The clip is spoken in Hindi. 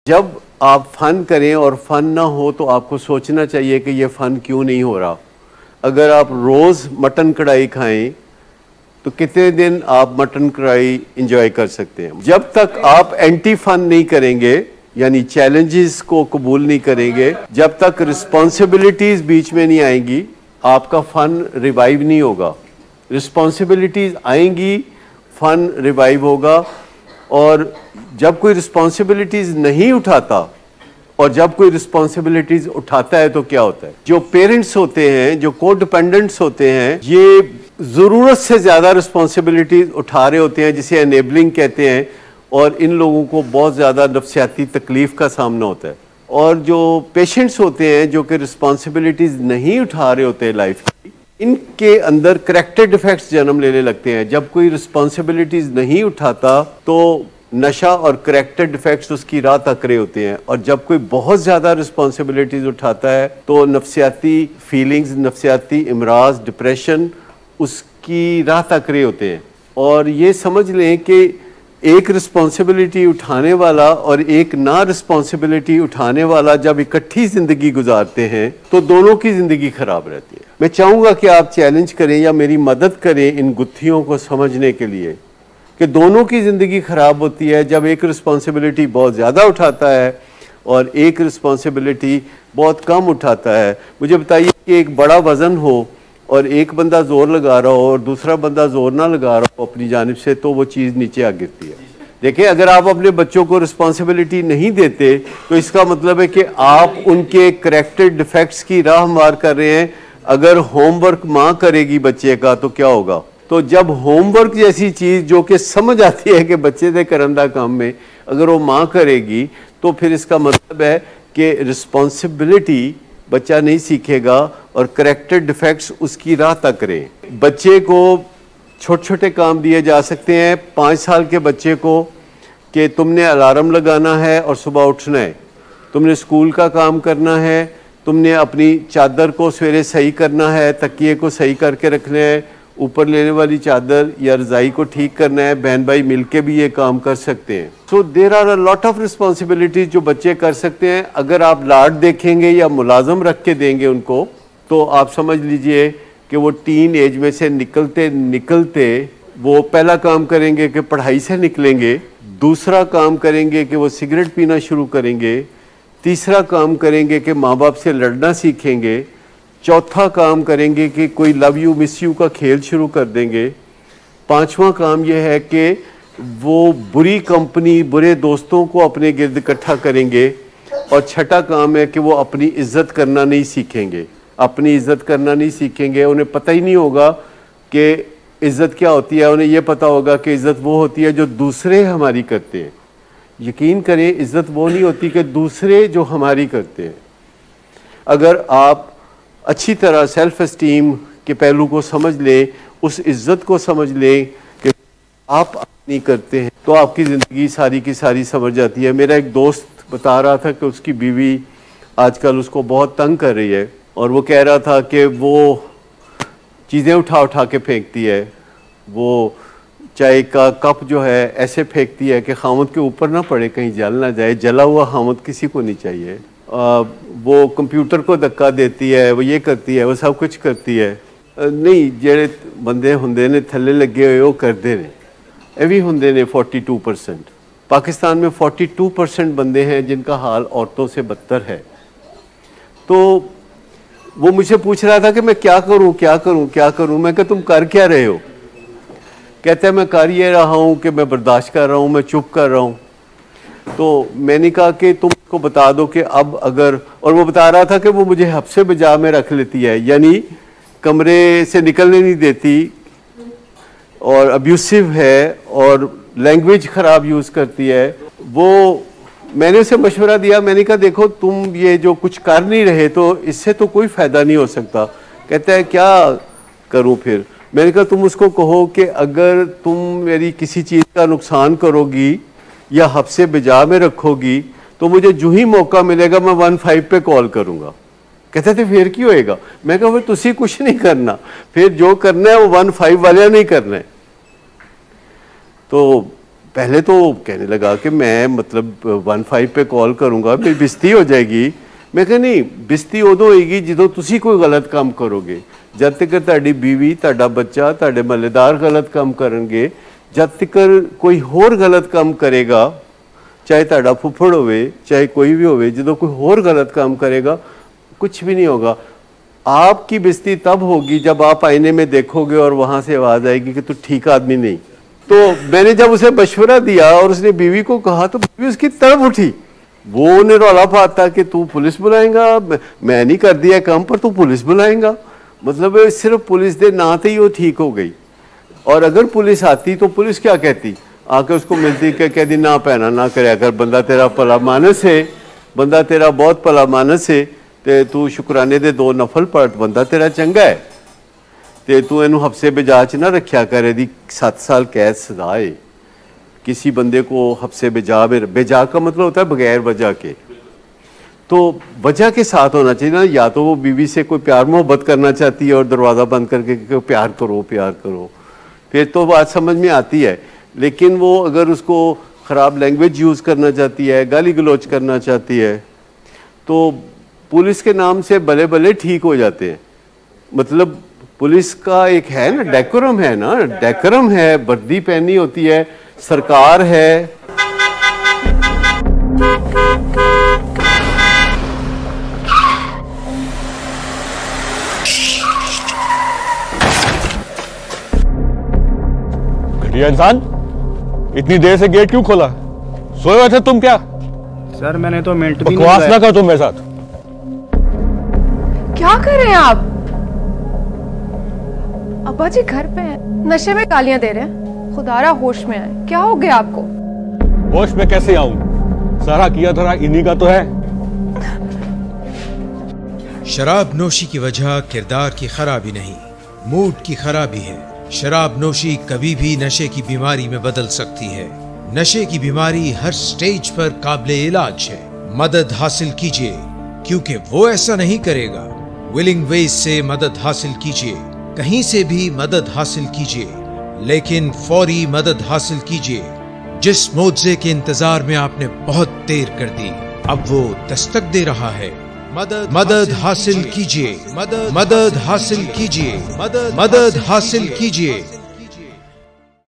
जब आप फन करें और फन ना हो तो आपको सोचना चाहिए कि ये फन क्यों नहीं हो रहा। अगर आप रोज़ मटन कढ़ाई खाएं तो कितने दिन आप मटन कढ़ाई इंजॉय कर सकते हैं। जब तक आप एंटी फन नहीं करेंगे यानी चैलेंजेस को कबूल नहीं करेंगे, जब तक रिस्पॉन्सिबिलिटीज़ बीच में नहीं आएंगी, आपका फन रिवाइव नहीं होगा। रिस्पॉन्सिबिलिटीज़ आएंगी, फन रिवाइव होगा। और जब कोई रिस्पॉन्सिबिलिटीज़ नहीं उठाता और जब कोई रिस्पॉन्सिबिलिटीज़ उठाता है तो क्या होता है? जो पेरेंट्स होते हैं, जो को डिपेंडेंट्स होते हैं, ये ज़रूरत से ज़्यादा रिस्पॉन्सिबिलिटीज़ उठा रहे होते हैं, जिसे एनेबलिंग कहते हैं, और इन लोगों को बहुत ज़्यादा नफ्सियाती तकलीफ़ का सामना होता है। और जो पेशेंट्स होते हैं जो कि रिस्पॉन्सिबिलिटीज़ नहीं उठा रहे होते हैं लाइफ की, इनके अंदर करैक्टर डिफेक्ट्स जन्म लेने लगते हैं। जब कोई रिस्पॉन्सिबिलिटीज़ नहीं उठाता तो नशा और करैक्टर डिफेक्ट्स उसकी राह तक रहे होते हैं, और जब कोई बहुत ज़्यादा रिस्पॉन्सिबिलिटीज़ उठाता है तो नफ्सियाती फीलिंग्स, नफ्सियाती इमराज, डिप्रेशन उसकी राह तक रहे होते हैं। और ये समझ लें कि एक रिस्पॉन्सिबिलिटी उठाने वाला और एक ना रिस्पॉन्सिबिलिटी उठाने वाला जब इकट्ठी ज़िंदगी गुजारते हैं तो दोनों की ज़िंदगी ख़राब रहती है। मैं चाहूँगा कि आप चैलेंज करें या मेरी मदद करें इन गुत्थियों को समझने के लिए कि दोनों की ज़िंदगी ख़राब होती है जब एक रिस्पॉन्सिबिलिटी बहुत ज़्यादा उठाता है और एक रिस्पॉन्सिबिलिटी बहुत कम उठाता है। मुझे बताइए कि एक बड़ा वज़न हो और एक बंदा ज़ोर लगा रहा हो और दूसरा बंदा ज़ोर ना लगा रहा हो अपनी जानिब से, तो वो चीज़ नीचे आ गिरती है। देखिए, अगर आप अपने बच्चों को रिस्पॉन्सिबिलिटी नहीं देते तो इसका मतलब है कि आप उनके करैक्टर डिफेक्ट्स की राह मार कर रहे हैं। अगर होमवर्क माँ करेगी बच्चे का तो क्या होगा? तो जब होमवर्क जैसी चीज़ जो कि समझ आती है कि बच्चे दे करंदा काम में, अगर वो माँ करेगी तो फिर इसका मतलब है कि रिस्पॉन्सिबिलिटी बच्चा नहीं सीखेगा और करैक्टर डिफेक्ट्स उसकी राह तक रहे। बच्चे को छोटे छोटे काम दिए जा सकते हैं। 5 साल के बच्चे को कि तुमने अलार्म लगाना है और सुबह उठना है, तुमने स्कूल का काम करना है, तुमने अपनी चादर को सवेरे सही करना है, तकिए को सही करके रखना है, ऊपर लेने वाली चादर या रज़ाई को ठीक करना है। बहन भाई मिलके भी ये काम कर सकते हैं। So there are a lot of responsibilities जो बच्चे कर सकते हैं। अगर आप लाड देखेंगे या मुलाजम रख के देंगे उनको तो आप समझ लीजिए कि वो टीन एज में से निकलते निकलते वो पहला काम करेंगे कि पढ़ाई से निकलेंगे, दूसरा काम करेंगे कि वो सिगरेट पीना शुरू करेंगे, तीसरा काम करेंगे कि माँ बाप से लड़ना सीखेंगे, चौथा काम करेंगे कि कोई लव यू मिस यू का खेल शुरू कर देंगे, पांचवा काम यह है कि वो बुरी कंपनी, बुरे दोस्तों को अपने गिर्द इकट्ठा करेंगे, और छठा काम है कि वो अपनी इज्जत करना नहीं सीखेंगे। अपनी इज्जत करना नहीं सीखेंगे, उन्हें पता ही नहीं होगा कि इज्जत क्या होती है। उन्हें यह पता होगा कि इज्जत वो होती है जो दूसरे हमारी करते हैं। यकीन करें, इज्जत वो नहीं होती कि दूसरे जो हमारी करते हैं। अगर आप अच्छी तरह सेल्फ एस्टीम के पहलू को समझ लें, उस इज्जत को समझ लें कि आप नहीं करते हैं, तो आपकी ज़िंदगी सारी की सारी समझ जाती है। मेरा एक दोस्त बता रहा था कि उसकी बीवी आजकल उसको बहुत तंग कर रही है, और वो कह रहा था कि वो चीज़ें उठा उठा के फेंकती है। वो चाय का कप जो है ऐसे फेंकती है कि खामद के ऊपर ना पड़े, कहीं जल ना जाए। जला हुआ खामद किसी को नहीं चाहिए। वो कंप्यूटर को धक्का देती है, वो ये करती है, वो सब कुछ करती है। नहीं, जेड़े बंदे होंदे ने थल्ले लगे हुए वो करते हैं, ये भी होंदे ने 42%। पाकिस्तान में 42% बंदे हैं जिनका हाल औरतों से बदतर है। तो वो मुझे पूछ रहा था कि मैं क्या करूं क्या करूं क्या करूं। मैं कहा तुम कर क्या रहे हो? कहते हैं मैं कर ये रहा हूं कि मैं बर्दाश्त कर रहा हूं, मैं चुप कर रहा हूं। तो मैंने कहा कि तुम को बता दो कि अब अगर, और वो बता रहा था कि वो मुझे हफ्से बजा में रख लेती है, यानी कमरे से निकलने नहीं देती, और अब्यूसिव है और लैंग्वेज ख़राब यूज़ करती है। वो मैंने उसे मशवरा दिया, मैंने कहा देखो तुम ये जो कुछ कर नहीं रहे तो इससे तो कोई फ़ायदा नहीं हो सकता। कहता है क्या करूं फिर? मैंने कहा तुम उसको कहो कि अगर तुम मेरी किसी चीज़ का नुकसान करोगी या हफ्से बजा में रखोगी तो मुझे जो ही मौका मिलेगा मैं 15 पे कॉल करूंगा। कहते थे फिर क्यों होएगा? मैं कहा फिर तुसी कुछ नहीं करना, फिर जो करना है वो 15 वाले नहीं करना है। तो पहले तो कहने लगा कि मैं मतलब 15 पे कॉल करूँगा, मेरी बेइज्जती हो जाएगी। मैं कहा नहीं, बेइज्जती उदों होएगी ਜਦੋਂ ਤੁਸੀਂ कोई गलत काम करोगे। जब तक ਤੁਹਾਡੀ बीवी, ਤੁਹਾਡਾ ਬੱਚਾ, ਤੁਹਾਡੇ ਮਹੱਲੇਦਾਰ गलत काम करनगे, जब तक कोई होर गलत काम करेगा, चाहे ਤੁਹਾਡਾ फुफड़ होवे, चाहे कोई भी होवे, ਜਦੋਂ कोई होर गलत काम करेगा कुछ भी नहीं होगा। आपकी बेइज्जती तब होगी जब आप आईने में देखोगे और वहाँ से आवाज़ आएगी कि तू ठीक आदमी नहीं। तो मैंने जब उसे मशवरा दिया और उसने बीवी को कहा तो बीवी उसकी तरफ उठी। वो उन्हें रौला पाता कि तू पुलिस बुलाएगा, मैं नहीं कर दिया काम पर तू पुलिस बुलाएगा। मतलब सिर्फ पुलिस के ना ते ही वो ठीक हो गई। और अगर पुलिस आती तो पुलिस क्या कहती, आके उसको मिलती कि कहती ना पैना ना करे, अगर बंदा तेरा भला मानस है, बंदा तेरा बहुत भला मानस है तो तू शुक्राने दे 2 नफल पढ़, बंदा तेरा चंगा है तो तू इनू हफ्से बेजा च ना रखा कर, यदि 7 साल कैद सजा है। किसी बंदे को हफ्से बेजा का मतलब होता है बगैर वजह के, तो वजह के साथ होना चाहिए ना। या तो वो बीवी से कोई प्यार मोहब्बत करना चाहती है और दरवाज़ा बंद करके कि प्यार करो, फिर तो बात समझ में आती है। लेकिन वो अगर उसको ख़राब लैंग्वेज यूज़ करना चाहती है, गाली गलौज करना चाहती है, तो पुलिस के नाम से भले भले ठीक हो जाते हैं। मतलब पुलिस का एक है ना डेकोरम, है ना डेकोरम है, वर्दी पहनी होती है, सरकार है। घटिया इंसान, इतनी देर से गेट क्यों खोला? सोए हुए थे तुम क्या? सर मैंने तो मिनट भी बकवास ना करो तुम मेरे साथ। क्या कर रहे हैं आप? अब्बा जी घर पे हैं, नशे में गालियां दे रहे हैं। खुदारा होश में आए, क्या हो गया आपको? होश में कैसे आऊं? सारा किया धरा इन्हीं का तो है। शराब नोशी की वजह किरदार की खराबी नहीं, मूड की खराबी है। शराब नोशी कभी भी नशे की बीमारी में बदल सकती है। नशे की बीमारी हर स्टेज पर काबिले इलाज है। मदद हासिल कीजिए, क्योंकि वो ऐसा नहीं करेगा। विलिंग वेज से मदद हासिल कीजिए, कहीं से भी मदद हासिल कीजिए, लेकिन फौरी मदद हासिल कीजिए। जिस मुआवजे के इंतजार में आपने बहुत देर कर दी, अब वो दस्तक दे रहा है। मदद हासिल कीजिए, मदद हासिल कीजिए, मदद हासिल कीजिए।